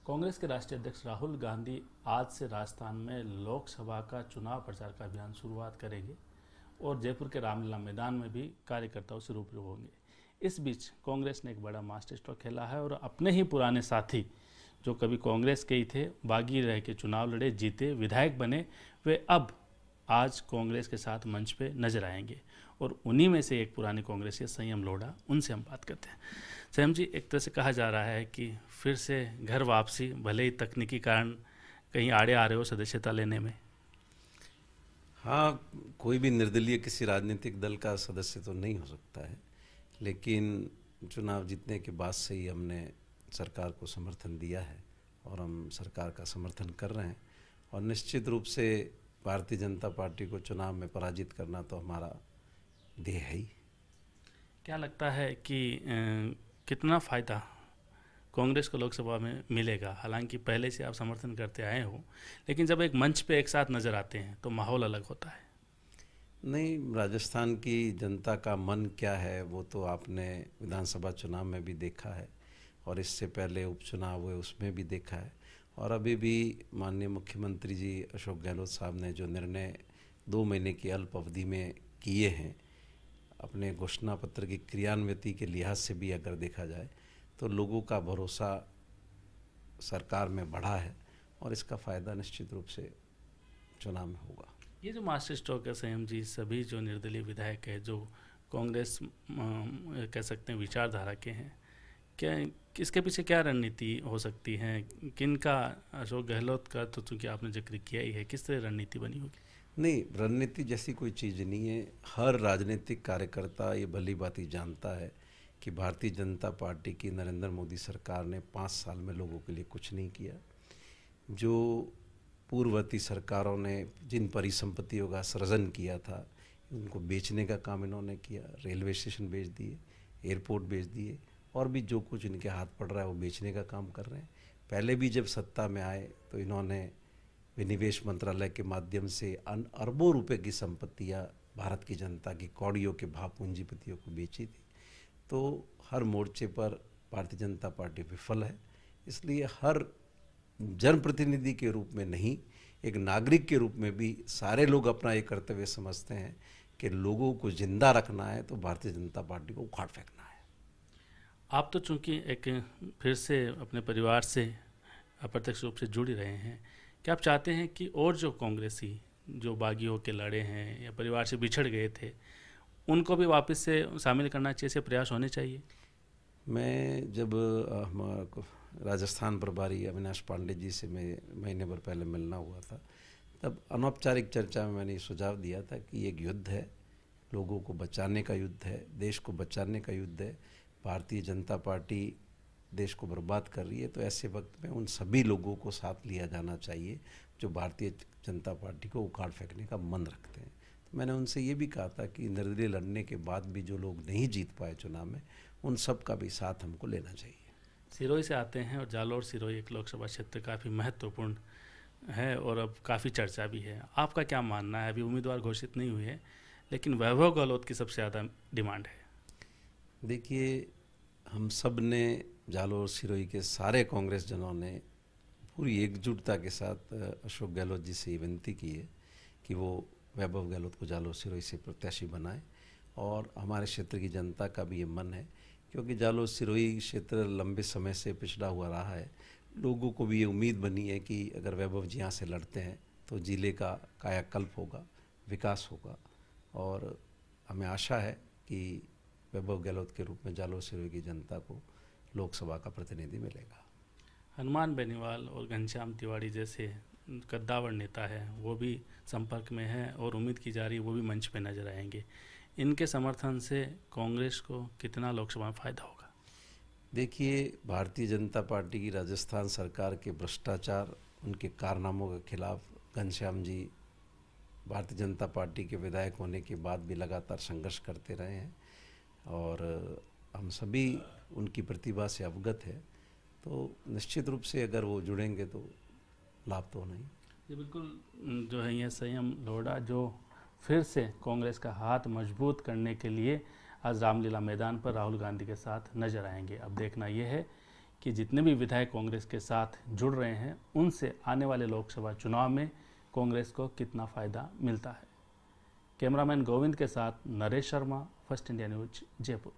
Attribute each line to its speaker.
Speaker 1: कांग्रेस के राष्ट्रीय अध्यक्ष राहुल गांधी आज से राजस्थान में लोकसभा का चुनाव प्रचार का अभियान शुरुआत करेंगे और जयपुर के रामलीला मैदान में भी कार्यकर्ताओं से रूबरू होंगे। इस बीच कांग्रेस ने एक बड़ा मास्टर स्ट्रोक खेला है और अपने ही पुराने साथी जो कभी कांग्रेस के ही थे, बागी रह के चुनाव लड़े, जीते, विधायक बने, वे अब आज कांग्रेस के साथ मंच पे नजर आएंगे और उन्हीं में से एक पुराने कांग्रेसी संयम लोढ़ा, उनसे हम बात करते हैं। संयम जी, एक तरह से कहा जा रहा है कि फिर से घर वापसी, भले ही तकनीकी कारण कहीं आड़े आ रहे हो सदस्यता लेने में।
Speaker 2: हाँ, कोई भी निर्दलीय किसी राजनीतिक दल का सदस्य तो नहीं हो सकता है, लेकिन चुनाव जीतने के बाद से ही हमने सरकार को समर्थन दिया है और हम सरकार का समर्थन कर रहे हैं और निश्चित रूप से भारतीय जनता पार्टी को चुनाव में पराजित करना तो हमारा ध्येय है ही।
Speaker 1: क्या लगता है कि कितना फ़ायदा कांग्रेस को लोकसभा में मिलेगा? हालांकि पहले से आप समर्थन करते आए हो, लेकिन जब एक मंच पे एक साथ नज़र आते हैं तो माहौल अलग होता है।
Speaker 2: नहीं, राजस्थान की जनता का मन क्या है वो तो आपने विधानसभा चुनाव में भी देखा है और इससे पहले उपचुनाव हुए उसमें भी देखा है और अभी भी माननीय मुख्यमंत्री जी अशोक गहलोत साहब ने जो निर्णय 2 महीने की अल्प अवधि में किए हैं, अपने घोषणा पत्र की क्रियान्विति के लिहाज से भी अगर देखा जाए तो लोगों का भरोसा सरकार में बढ़ा है और इसका फ़ायदा निश्चित रूप से चुनाव में होगा।
Speaker 1: ये जो मास्टर स्ट्रोक है संयम जी, सभी जो निर्दलीय विधायक है जो कांग्रेस कह सकते हैं विचारधारा के हैं, क्या इसके पीछे क्या रणनीति हो सकती है? किनका, अशोक गहलोत का तो चूंकि आपने जिक्र किया ही है, किस तरह रणनीति बनी होगी?
Speaker 2: नहीं, रणनीति जैसी कोई चीज़ नहीं है। हर राजनीतिक कार्यकर्ता ये भली भांति जानता है कि भारतीय जनता पार्टी की नरेंद्र मोदी सरकार ने 5 साल में लोगों के लिए कुछ नहीं किया। जो पूर्ववर्ती सरकारों ने जिन परिसंपत्तियों का सृजन किया था उनको बेचने का काम इन्होंने किया। रेलवे स्टेशन बेच दिए, एयरपोर्ट बेच दिए और भी जो कुछ इनके हाथ पड़ रहा है वो बेचने का काम कर रहे हैं। पहले भी जब सत्ता में आए तो इन्होंने विनिवेश मंत्रालय के माध्यम से अरबों रुपए की संपत्तियां भारत की जनता की कौड़ियों के भाव पूंजीपतियों को बेची थी। तो हर मोर्चे पर भारतीय जनता पार्टी विफल है। इसलिए हर जनप्रतिनिधि के रूप में नहीं, एक नागरिक के रूप में भी सारे लोग अपना एक कर्तव्य समझते हैं कि लोगों को जिंदा रखना है तो भारतीय जनता पार्टी को उखाड़ फेंकना है।
Speaker 1: आप तो चूंकि एक फिर से अपने परिवार से अप्रत्यक्ष रूप से जुड़ रहे हैं, क्या आप चाहते हैं कि और जो कांग्रेसी जो बागी होकर लड़े हैं या परिवार से बिछड़ गए थे उनको भी वापस से शामिल करना चाहिए, से प्रयास होने चाहिए?
Speaker 2: मैं जब हमारा राजस्थान प्रभारी अविनाश पांडे जी से मैं महीने भर पहले मिलना हुआ था, तब अनौपचारिक चर्चा में मैंने सुझाव दिया था कि एक युद्ध है, लोगों को बचाने का युद्ध है, देश को बचाने का युद्ध है। भारतीय जनता पार्टी देश को बर्बाद कर रही है, तो ऐसे वक्त में उन सभी लोगों को साथ लिया जाना चाहिए जो भारतीय जनता पार्टी को उखाड़ फेंकने का मन रखते हैं। तो मैंने उनसे ये भी कहा था कि निर्दलीय लड़ने के बाद भी जो लोग नहीं जीत पाए चुनाव में, उन सब का भी साथ हमको लेना चाहिए।
Speaker 1: सिरोही से आते हैं और जालौर सिरोही एक लोकसभा क्षेत्र काफ़ी महत्वपूर्ण है और अब काफ़ी चर्चा भी है। आपका क्या मानना है? अभी उम्मीदवार घोषित नहीं हुए हैं, लेकिन वैभव गहलोत की सबसे ज़्यादा डिमांड है।
Speaker 2: देखिए, हम सब ने, जालौर सिरोही के सारे कांग्रेस जनों ने पूरी एकजुटता के साथ अशोक गहलोत जी से ये विनती की है कि वो वैभव गहलोत को जालौर सिरोही से प्रत्याशी बनाएं और हमारे क्षेत्र की जनता का भी ये मन है, क्योंकि जालौर सिरोही क्षेत्र लंबे समय से पिछड़ा हुआ रहा है। लोगों को भी ये उम्मीद बनी है कि अगर वैभव जी यहाँ से लड़ते हैं तो जिले का कायाकल्प होगा, विकास होगा और हमें आशा है कि वैभव गहलोत के रूप में जालौर सिरोही की जनता को लोकसभा का प्रतिनिधि मिलेगा।
Speaker 1: हनुमान बेनीवाल और घनश्याम तिवाड़ी जैसे कद्दावर नेता है वो भी संपर्क में है और उम्मीद की जा रही है वो भी मंच पे नजर आएंगे। इनके समर्थन से कांग्रेस को कितना लोकसभा में फायदा होगा?
Speaker 2: देखिए, भारतीय जनता पार्टी की राजस्थान सरकार के भ्रष्टाचार, उनके कारनामों के खिलाफ घनश्याम जी भारतीय जनता पार्टी के विधायक होने के बाद भी लगातार संघर्ष करते रहे हैं और हम सभी उनकी प्रतिभा से अवगत है। तो निश्चित रूप से अगर वो जुड़ेंगे तो लाभ तो नहीं।
Speaker 1: ये बिल्कुल जो है ये संयम लोढ़ा जो फिर से कांग्रेस का हाथ मजबूत करने के लिए आज रामलीला मैदान पर राहुल गांधी के साथ नजर आएंगे। अब देखना यह है कि जितने भी विधायक कांग्रेस के साथ जुड़ रहे हैं उनसे आने वाले लोकसभा चुनाव में कांग्रेस को कितना फ़ायदा मिलता है। कैमरामैन गोविंद के साथ Naresh Sharma, first India news, Jaipur.